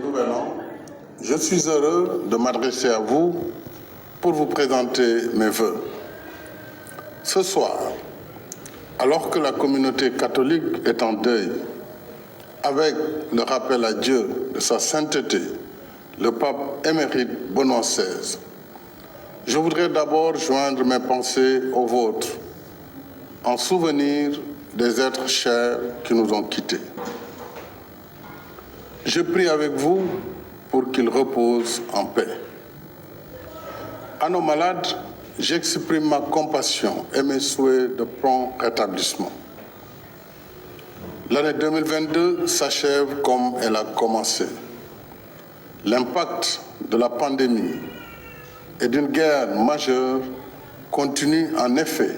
Nouvel An, je suis heureux de m'adresser à vous pour vous présenter mes vœux. Ce soir, alors que la communauté catholique est en deuil, avec le rappel à Dieu de sa sainteté, le pape émérite Benoît XVI, je voudrais d'abord joindre mes pensées aux vôtres, en souvenir des êtres chers qui nous ont quittés. Je prie avec vous pour qu'ils reposent en paix. À nos malades, j'exprime ma compassion et mes souhaits de prompt rétablissement. L'année 2022 s'achève comme elle a commencé. L'impact de la pandémie et d'une guerre majeure continue en effet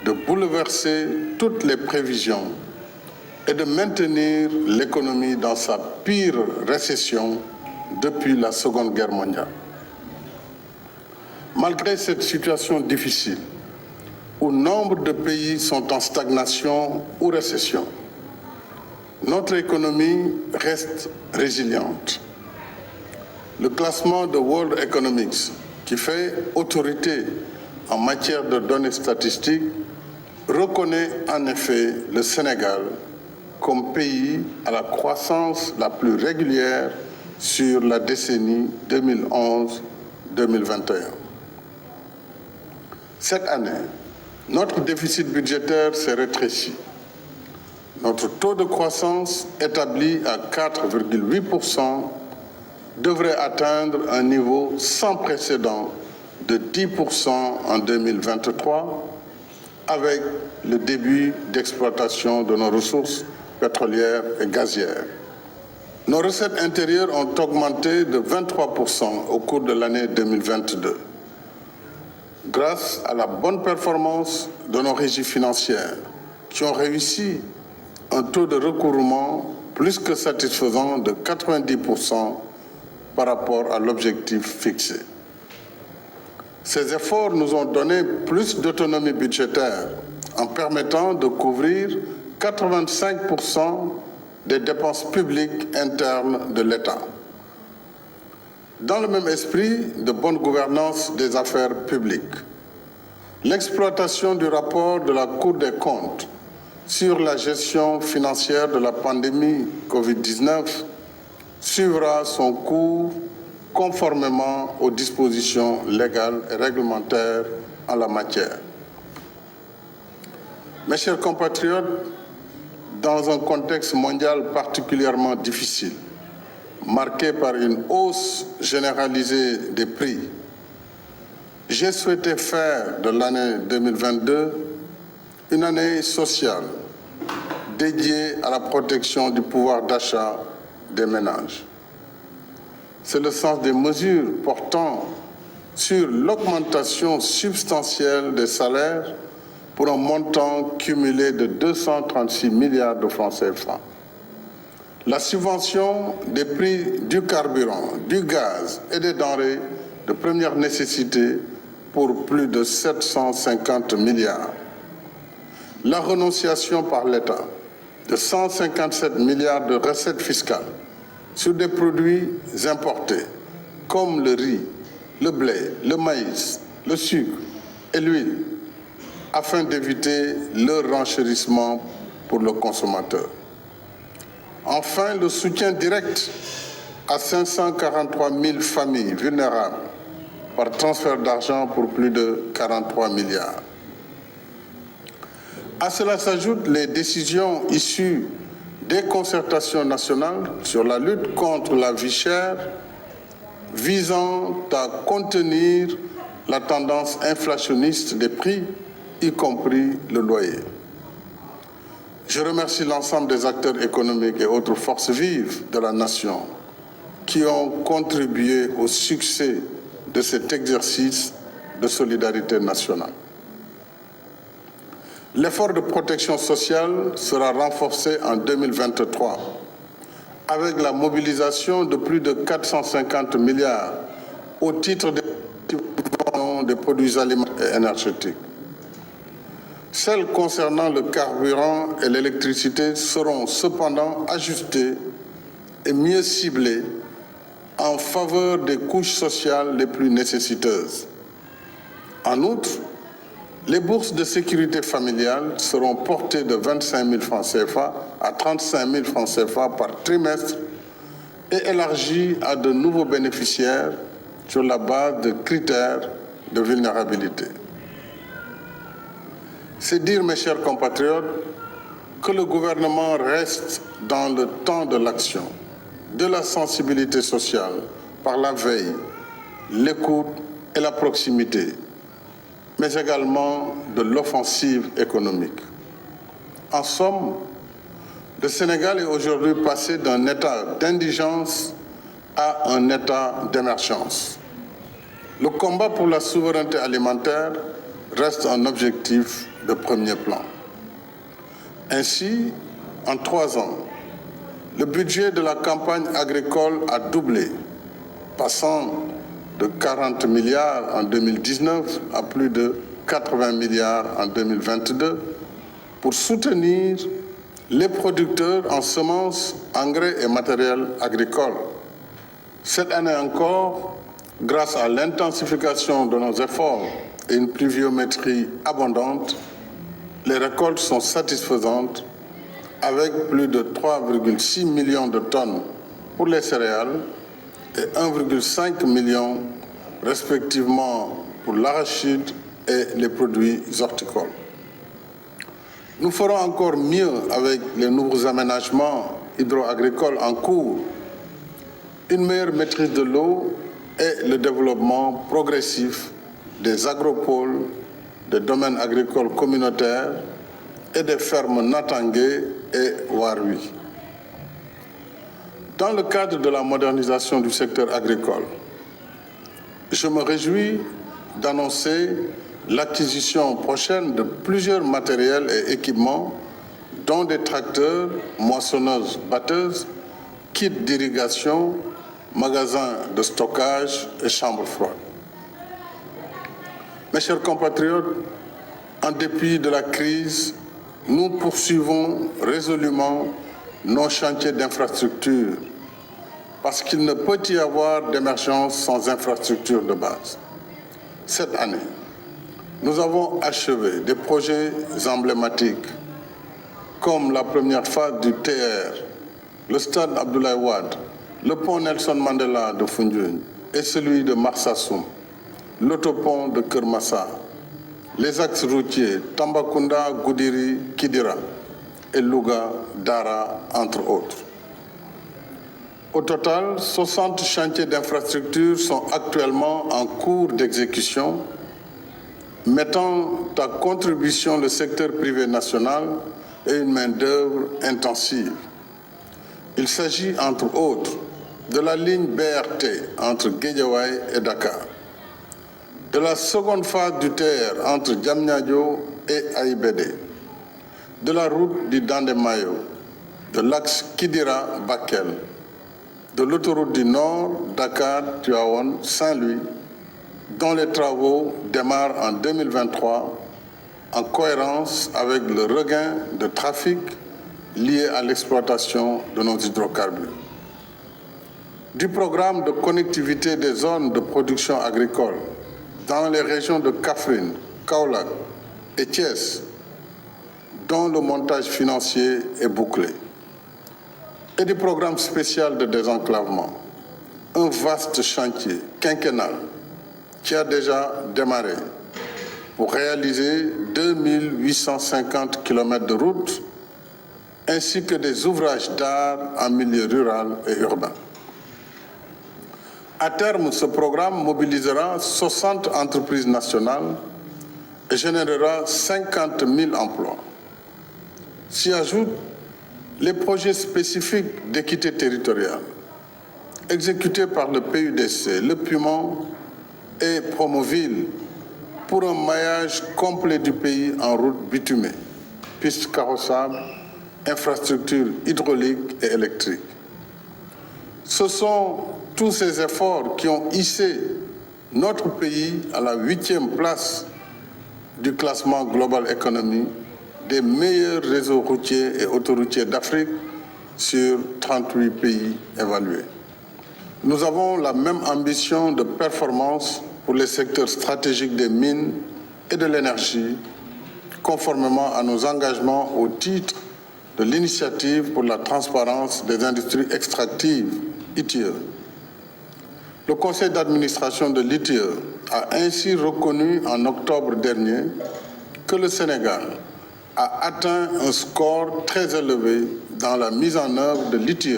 de bouleverser toutes les prévisions et de maintenir l'économie dans sa pire récession depuis la Seconde Guerre mondiale. Malgré cette situation difficile, où nombre de pays sont en stagnation ou récession, notre économie reste résiliente. Le classement de World Economics, qui fait autorité en matière de données statistiques, reconnaît en effet le Sénégal comme pays à la croissance la plus régulière sur la décennie 2011-2021. Cette année, notre déficit budgétaire s'est rétréci. Notre taux de croissance, établi à 4,8%, devrait atteindre un niveau sans précédent de 10% en 2023, avec le début d'exploitation de nos ressources pétrolières et gazières. Nos recettes intérieures ont augmenté de 23% au cours de l'année 2022, grâce à la bonne performance de nos régies financières, qui ont réussi un taux de recouvrement plus que satisfaisant de 90% par rapport à l'objectif fixé. Ces efforts nous ont donné plus d'autonomie budgétaire en permettant de couvrir 85% des dépenses publiques internes de l'État. Dans le même esprit de bonne gouvernance des affaires publiques, l'exploitation du rapport de la Cour des comptes sur la gestion financière de la pandémie Covid-19 suivra son cours conformément aux dispositions légales et réglementaires en la matière. Mes chers compatriotes, dans un contexte mondial particulièrement difficile, marqué par une hausse généralisée des prix, j'ai souhaité faire de l'année 2022 une année sociale dédiée à la protection du pouvoir d'achat des ménages. C'est le sens des mesures portant sur l'augmentation substantielle des salaires pour un montant cumulé de 236 milliards de francs CFA. La subvention des prix du carburant, du gaz et des denrées de première nécessité pour plus de 750 milliards. La renonciation par l'État de 157 milliards de recettes fiscales sur des produits importés comme le riz, le blé, le maïs, le sucre et l'huile, afin d'éviter leur renchérissement pour le consommateur. Enfin, le soutien direct à 543 000 familles vulnérables par transfert d'argent pour plus de 43 milliards. À cela s'ajoutent les décisions issues des concertations nationales sur la lutte contre la vie chère, visant à contenir la tendance inflationniste des prix, y compris le loyer. Je remercie l'ensemble des acteurs économiques et autres forces vives de la nation qui ont contribué au succès de cet exercice de solidarité nationale. L'effort de protection sociale sera renforcé en 2023 avec la mobilisation de plus de 450 milliards au titre des produits alimentaires et énergétiques. Celles concernant le carburant et l'électricité seront cependant ajustées et mieux ciblées en faveur des couches sociales les plus nécessiteuses. En outre, les bourses de sécurité familiale seront portées de 25 000 francs CFA à 35 000 francs CFA par trimestre et élargies à de nouveaux bénéficiaires sur la base de critères de vulnérabilité. C'est dire, mes chers compatriotes, que le gouvernement reste dans le temps de l'action, de la sensibilité sociale, par la veille, l'écoute et la proximité, mais également de l'offensive économique. En somme, le Sénégal est aujourd'hui passé d'un état d'indigence à un état d'émergence. Le combat pour la souveraineté alimentaire reste un objectif de premier plan. Ainsi, en 3 ans, le budget de la campagne agricole a doublé, passant de 40 milliards en 2019 à plus de 80 milliards en 2022 pour soutenir les producteurs en semences, engrais et matériel agricole. Cette année encore, grâce à l'intensification de nos efforts et une pluviométrie abondante, les récoltes sont satisfaisantes avec plus de 3,6 millions de tonnes pour les céréales et 1,5 million respectivement pour l'arachide et les produits horticoles. Nous ferons encore mieux avec les nouveaux aménagements hydro-agricoles en cours, une meilleure maîtrise de l'eau et le développement progressif des agropoles, des domaines agricoles communautaires et des fermes Natangué et Warui. Dans le cadre de la modernisation du secteur agricole, je me réjouis d'annoncer l'acquisition prochaine de plusieurs matériels et équipements, dont des tracteurs, moissonneuses, batteuses, kits d'irrigation, magasins de stockage et chambres froides. Mes chers compatriotes, en dépit de la crise, nous poursuivons résolument nos chantiers d'infrastructure parce qu'il ne peut y avoir d'émergence sans infrastructure de base. Cette année, nous avons achevé des projets emblématiques comme la première phase du TR, le stade Abdoulaye Wade, le pont Nelson Mandela de Foundiougne et celui de Marsassoum, l'autopont de Kermassa, les axes routiers Tambacounda, Goudiri, Kidira et Louga, Dara, entre autres. Au total, 60 chantiers d'infrastructure sont actuellement en cours d'exécution, mettant à contribution le secteur privé national et une main-d'œuvre intensive. Il s'agit, entre autres, de la ligne BRT entre Guédiawaye et Dakar, de la seconde phase du TR entre Diamniadio et Aïbédé, de la route du Dandemayo, de l'axe Kidira-Bakel, de l'autoroute du Nord, Dakar-Tivaouane, Saint-Louis, dont les travaux démarrent en 2023 en cohérence avec le regain de trafic lié à l'exploitation de nos hydrocarbures. Du programme de connectivité des zones de production agricole dans les régions de Kaffrine, Kaolack et Thiès, dont le montage financier est bouclé, et du programme spécial de désenclavement, un vaste chantier quinquennal qui a déjà démarré pour réaliser 2850 km de routes ainsi que des ouvrages d'art en milieu rural et urbain. À terme, ce programme mobilisera 60 entreprises nationales et générera 50 000 emplois. S'y ajoutent les projets spécifiques d'équité territoriale exécutés par le PUDC, le Pumon et Promoville pour un maillage complet du pays en route bitumée, pistes carrossables, infrastructures hydrauliques et électriques. Ce sont tous ces efforts qui ont hissé notre pays à la 8e place du classement Global Economy des meilleurs réseaux routiers et autoroutiers d'Afrique sur 38 pays évalués. Nous avons la même ambition de performance pour les secteurs stratégiques des mines et de l'énergie, conformément à nos engagements au titre de l'initiative pour la transparence des industries extractives, ITIE. Le conseil d'administration de l'ITIE a ainsi reconnu en octobre dernier que le Sénégal a atteint un score très élevé dans la mise en œuvre de l'ITIE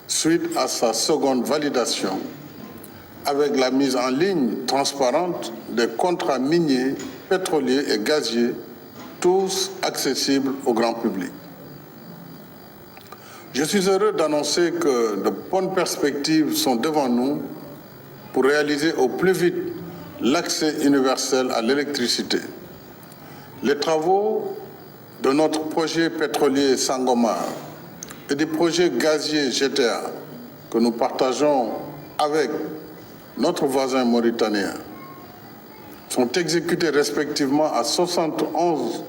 suite à sa seconde validation, avec la mise en ligne transparente des contrats miniers, pétroliers et gaziers, tous accessibles au grand public. Je suis heureux d'annoncer que de bonnes perspectives sont devant nous pour réaliser au plus vite l'accès universel à l'électricité. Les travaux de notre projet pétrolier Sangomar et du projet gazier GTA que nous partageons avec notre voisin mauritanien sont exécutés respectivement à 71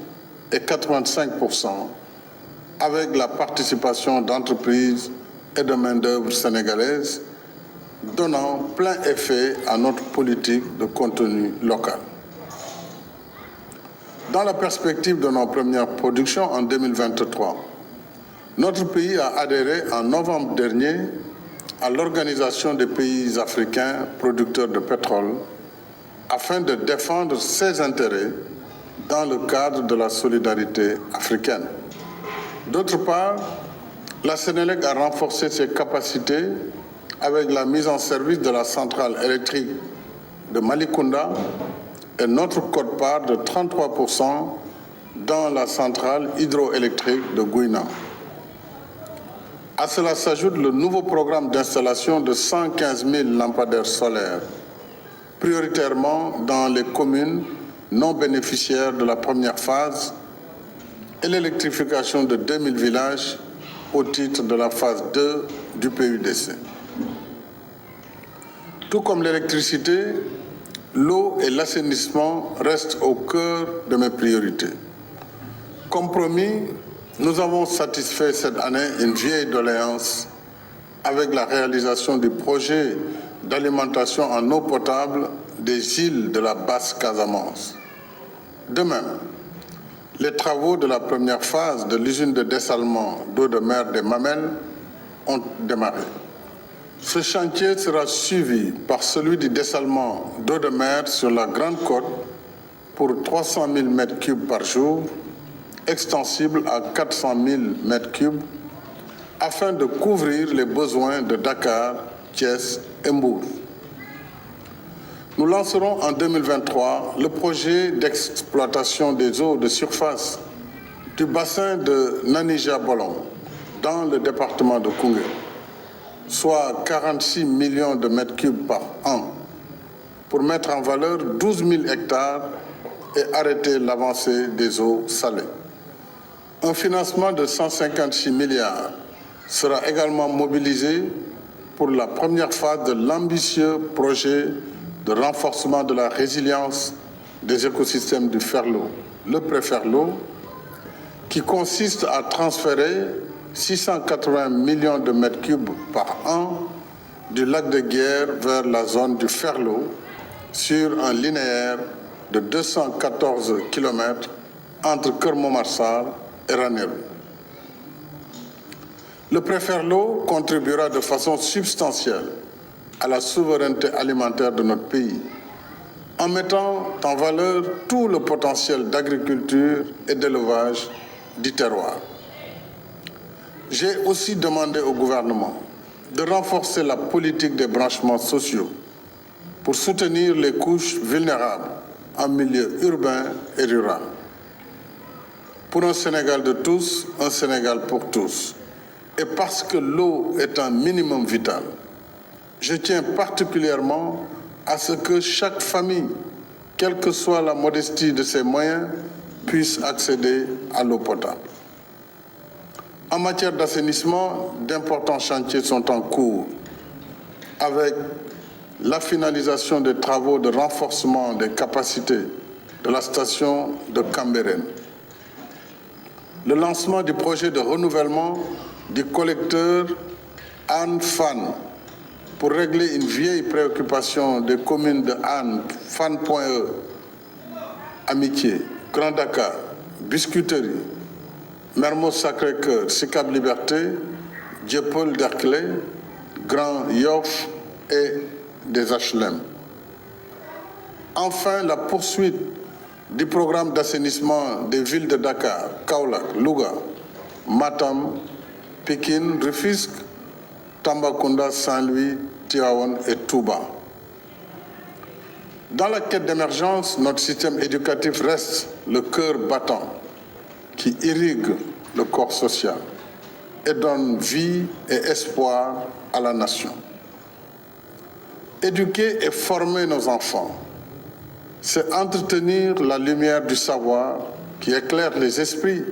et 85% avec la participation d'entreprises et de main-d'œuvre sénégalaises, donnant plein effet à notre politique de contenu local. Dans la perspective de nos premières productions en 2023, notre pays a adhéré en novembre dernier à l'Organisation des pays africains producteurs de pétrole afin de défendre ses intérêts dans le cadre de la solidarité africaine. D'autre part, la Sénélec a renforcé ses capacités avec la mise en service de la centrale électrique de Malicounda et notre quote-part de 33% dans la centrale hydroélectrique de Gouina. À cela s'ajoute le nouveau programme d'installation de 115 000 lampadaires solaires, prioritairement dans les communes non bénéficiaires de la première phase et l'électrification de 2000 villages au titre de la phase 2 du PUDC. Tout comme l'électricité, l'eau et l'assainissement restent au cœur de mes priorités. Comme promis, nous avons satisfait cette année une vieille doléance avec la réalisation du projet d'alimentation en eau potable des îles de la Basse-Casamance. De même, les travaux de la première phase de l'usine de dessalement d'eau de mer des Mamelles ont démarré. Ce chantier sera suivi par celui du dessalement d'eau de mer sur la Grande Côte pour 300 000 m3 par jour, extensible à 400 000 m3, afin de couvrir les besoins de Dakar, Thiès et Mbour. Nous lancerons en 2023 le projet d'exploitation des eaux de surface du bassin de Nanija-Bolon dans le département de Koungheul, soit 46 millions de mètres cubes par an, pour mettre en valeur 12 000 hectares et arrêter l'avancée des eaux salées. Un financement de 156 milliards sera également mobilisé pour la première phase de l'ambitieux projet de renforcement de la résilience des écosystèmes du Ferlo, le Préferlo, qui consiste à transférer 680 millions de mètres cubes par an du lac de Guiers vers la zone du Ferlo sur un linéaire de 214 km entre Keur-Momar-Sarr et Ranérou. Le Préferlo contribuera de façon substantielle à la souveraineté alimentaire de notre pays, en mettant en valeur tout le potentiel d'agriculture et d'élevage du terroir. J'ai aussi demandé au gouvernement de renforcer la politique des branchements sociaux pour soutenir les couches vulnérables en milieu urbain et rural. Pour un Sénégal de tous, un Sénégal pour tous. Et parce que l'eau est un minimum vital, je tiens particulièrement à ce que chaque famille, quelle que soit la modestie de ses moyens, puisse accéder à l'eau potable. En matière d'assainissement, d'importants chantiers sont en cours, avec la finalisation des travaux de renforcement des capacités de la station de Cambérène, le lancement du projet de renouvellement du collecteur Anne Fan pour régler une vieille préoccupation des communes de Hann, Fann.E, Amitié, Grand Dakar, Biscuiterie, Mermoz Sacré-Cœur, Sicap Liberté, Dieuppeul-Derklé, Grand Yoff et des HLM. Enfin, la poursuite du programme d'assainissement des villes de Dakar, Kaolack, Louga, Matam, Pikine, Rufisque, Tambacounda, Saint-Louis, Tivaouane et Touba. Dans la quête d'émergence, notre système éducatif reste le cœur battant qui irrigue le corps social et donne vie et espoir à la nation. Éduquer et former nos enfants, c'est entretenir la lumière du savoir qui éclaire les esprits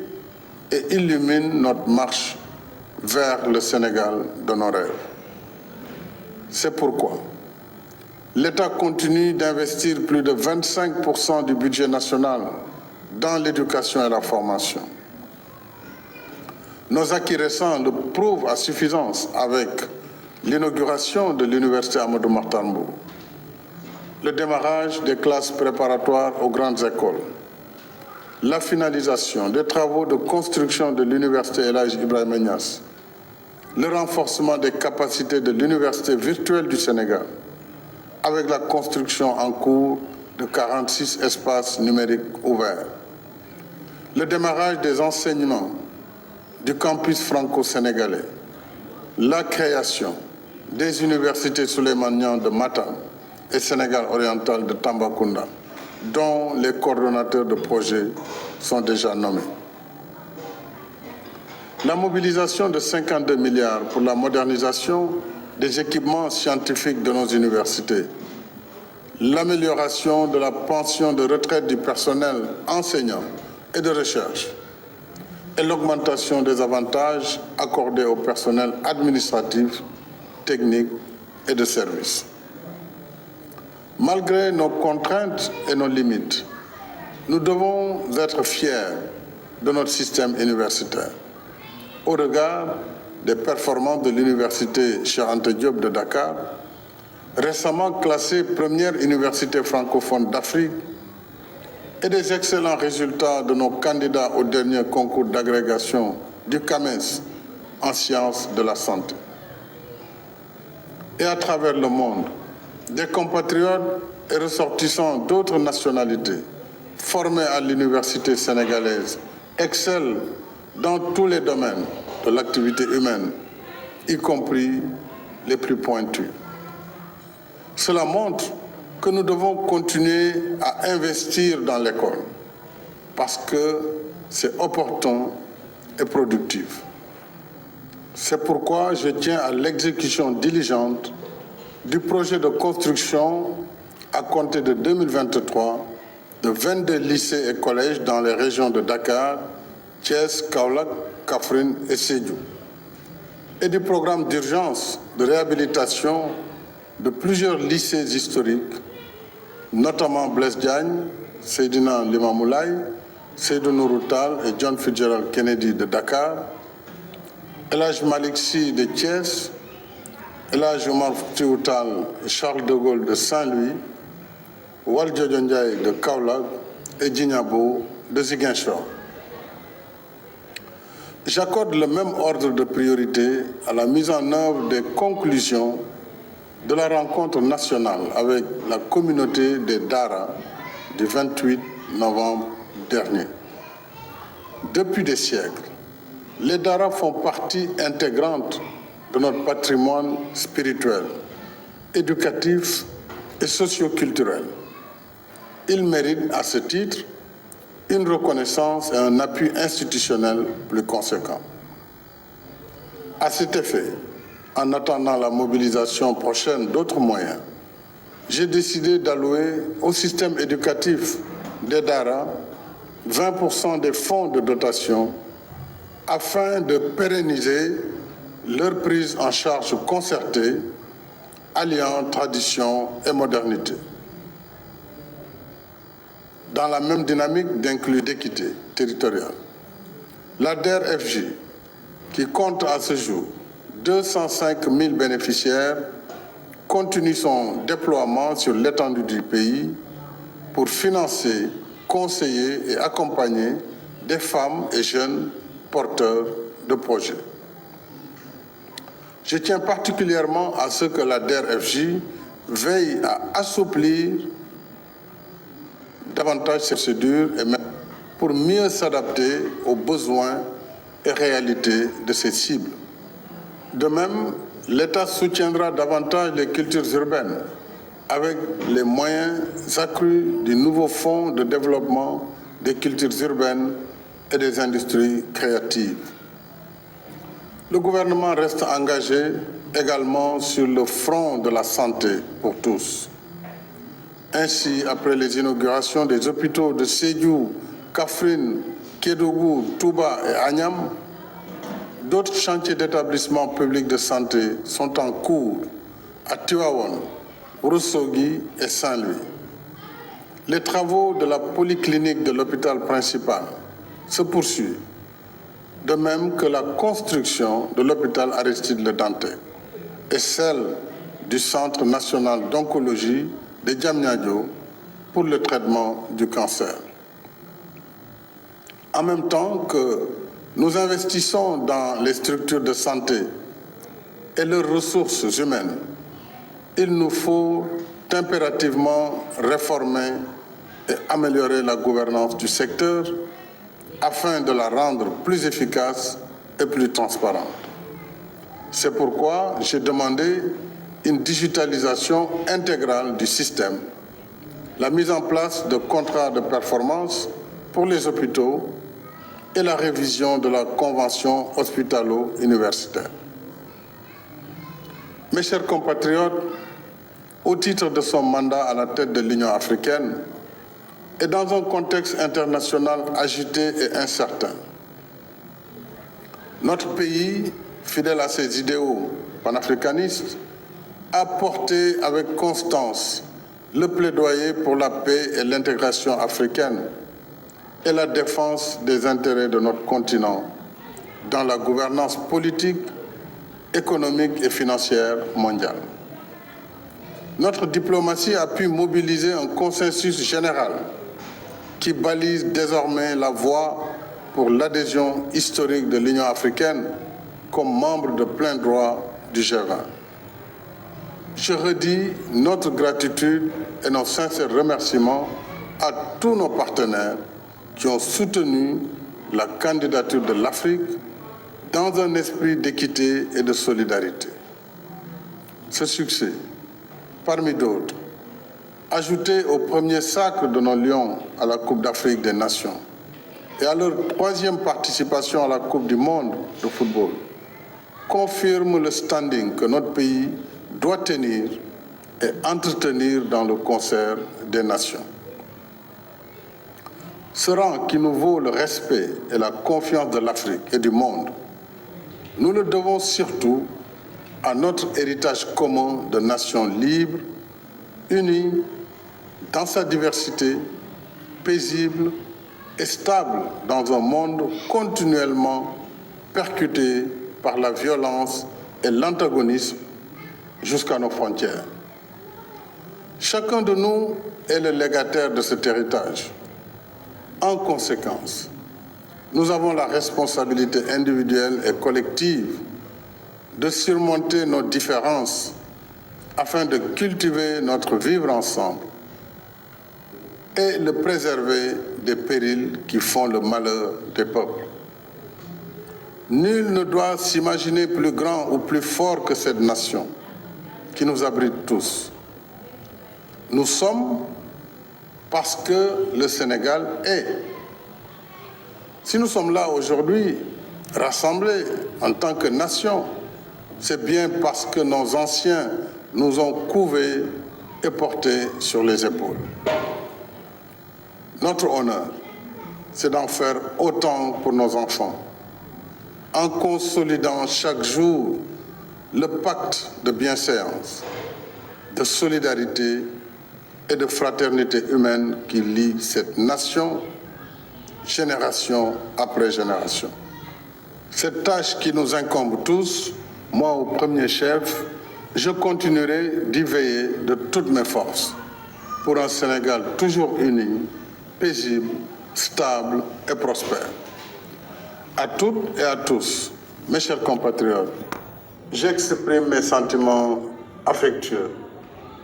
et illumine notre marche vers le Sénégal de nos rêves. C'est pourquoi l'État continue d'investir plus de 25% du budget national dans l'éducation et la formation. Nos acquis récents le prouvent à suffisance avec l'inauguration de l'Université Amadou Mahtar Mbow, le démarrage des classes préparatoires aux grandes écoles, la finalisation des travaux de construction de l'Université El Hadji Ibrahima Niass, le renforcement des capacités de l'Université virtuelle du Sénégal, avec la construction en cours de 46 espaces numériques ouverts, le démarrage des enseignements du campus franco-sénégalais, la création des universités Souleymane Niang de Matam et Sénégal oriental de Tambacounda, dont les coordonnateurs de projets sont déjà nommés. La mobilisation de 52 milliards pour la modernisation des équipements scientifiques de nos universités, l'amélioration de la pension de retraite du personnel enseignant et de recherche, et l'augmentation des avantages accordés au personnel administratif, technique et de service. Malgré nos contraintes et nos limites, nous devons être fiers de notre système universitaire. Au regard des performances de l'Université Cheikh Anta Diop de Dakar, récemment classée première université francophone d'Afrique, et des excellents résultats de nos candidats au dernier concours d'agrégation du CAMES en sciences de la santé. Et à travers le monde, des compatriotes et ressortissants d'autres nationalités formés à l'université sénégalaise excellent dans tous les domaines de l'activité humaine, y compris les plus pointus. Cela montre que nous devons continuer à investir dans l'école parce que c'est opportun et productif. C'est pourquoi je tiens à l'exécution diligente du projet de construction à compter de 2023 de 22 lycées et collèges dans les régions de Dakar, Thiès, Kaolack, Kaffrine et Sédhiou, et du programme d'urgence de réhabilitation de plusieurs lycées historiques, notamment Blaise Diagne, Seydina Limamou Laye, Seydou Nourou Tall et John Fitzgerald Kennedy de Dakar, El Hadj Malick Sy de Thiès, El Hadj Omar Foutiyou Tall et Charles de Gaulle de Saint-Louis, Valdiodio Ndiaye de Kaolack et Djignabo de Ziguinchor. J'accorde le même ordre de priorité à la mise en œuvre des conclusions de la rencontre nationale avec la communauté des Dara du 28 novembre dernier. Depuis des siècles, les Dara font partie intégrante de notre patrimoine spirituel, éducatif et socio-culturel. Ils méritent à ce titre une reconnaissance et un appui institutionnel plus conséquent. À cet effet, en attendant la mobilisation prochaine d'autres moyens, j'ai décidé d'allouer au système éducatif des Dara 20% des fonds de dotation afin de pérenniser leur prise en charge concertée, alliant tradition et modernité. Dans la même dynamique d'inclus d'équité territoriale, la DER/FJ, qui compte à ce jour 205 000 bénéficiaires, continue son déploiement sur l'étendue du pays pour financer, conseiller et accompagner des femmes et jeunes porteurs de projets. Je tiens particulièrement à ce que la DER/FJ veille à assouplir davantage ces procédures et même pour mieux s'adapter aux besoins et réalités de ces cibles. De même, l'État soutiendra davantage les cultures urbaines avec les moyens accrus du nouveau fonds de développement des cultures urbaines et des industries créatives. Le gouvernement reste engagé également sur le front de la santé pour tous. Ainsi, après les inaugurations des hôpitaux de Sédhiou, Kaffrine, Kédougou, Touba et Agnam, d'autres chantiers d'établissements publics de santé sont en cours à Tivaouane, Ourossogui et Saint-Louis. Les travaux de la polyclinique de l'hôpital principal se poursuivent, de même que la construction de l'hôpital Aristide Le Dantec et celle du Centre national d'oncologie de Diamniadio pour le traitement du cancer. En même temps que nous investissons dans les structures de santé et leurs ressources humaines, il nous faut impérativement réformer et améliorer la gouvernance du secteur afin de la rendre plus efficace et plus transparente. C'est pourquoi j'ai demandé une digitalisation intégrale du système, la mise en place de contrats de performance pour les hôpitaux et la révision de la convention hospitalo-universitaire. Mes chers compatriotes, au titre de son mandat à la tête de l'Union africaine et dans un contexte international agité et incertain, notre pays, fidèle à ses idéaux panafricanistes, a porté avec constance le plaidoyer pour la paix et l'intégration africaine et la défense des intérêts de notre continent dans la gouvernance politique, économique et financière mondiale. Notre diplomatie a pu mobiliser un consensus général qui balise désormais la voie pour l'adhésion historique de l'Union africaine comme membre de plein droit du G20. Je redis notre gratitude et nos sincères remerciements à tous nos partenaires qui ont soutenu la candidature de l'Afrique dans un esprit d'équité et de solidarité. Ce succès, parmi d'autres, ajouté au premier sacre de nos Lions à la Coupe d'Afrique des Nations et à leur troisième participation à la Coupe du monde de football, confirme le standing que notre pays doit tenir et entretenir dans le concert des nations. Ce rang qui nous vaut le respect et la confiance de l'Afrique et du monde, nous le devons surtout à notre héritage commun de nations libres, unies dans sa diversité, paisible et stable dans un monde continuellement percuté par la violence et l'antagonisme jusqu'à nos frontières. Chacun de nous est le légataire de cet héritage. En conséquence, nous avons la responsabilité individuelle et collective de surmonter nos différences afin de cultiver notre vivre ensemble et de préserver des périls qui font le malheur des peuples. Nul ne doit s'imaginer plus grand ou plus fort que cette nation qui nous abrite tous. Nous sommes parce que le Sénégal est. Si nous sommes là aujourd'hui, rassemblés en tant que nation, c'est bien parce que nos anciens nous ont couvés et portés sur les épaules. Notre honneur, c'est d'en faire autant pour nos enfants, en consolidant chaque jour le pacte de bienséance, de solidarité et de fraternité humaine qui lie cette nation, génération après génération. Cette tâche qui nous incombe tous, moi au premier chef, je continuerai d'y veiller de toutes mes forces pour un Sénégal toujours uni, paisible, stable et prospère. À toutes et à tous, mes chers compatriotes, j'exprime mes sentiments affectueux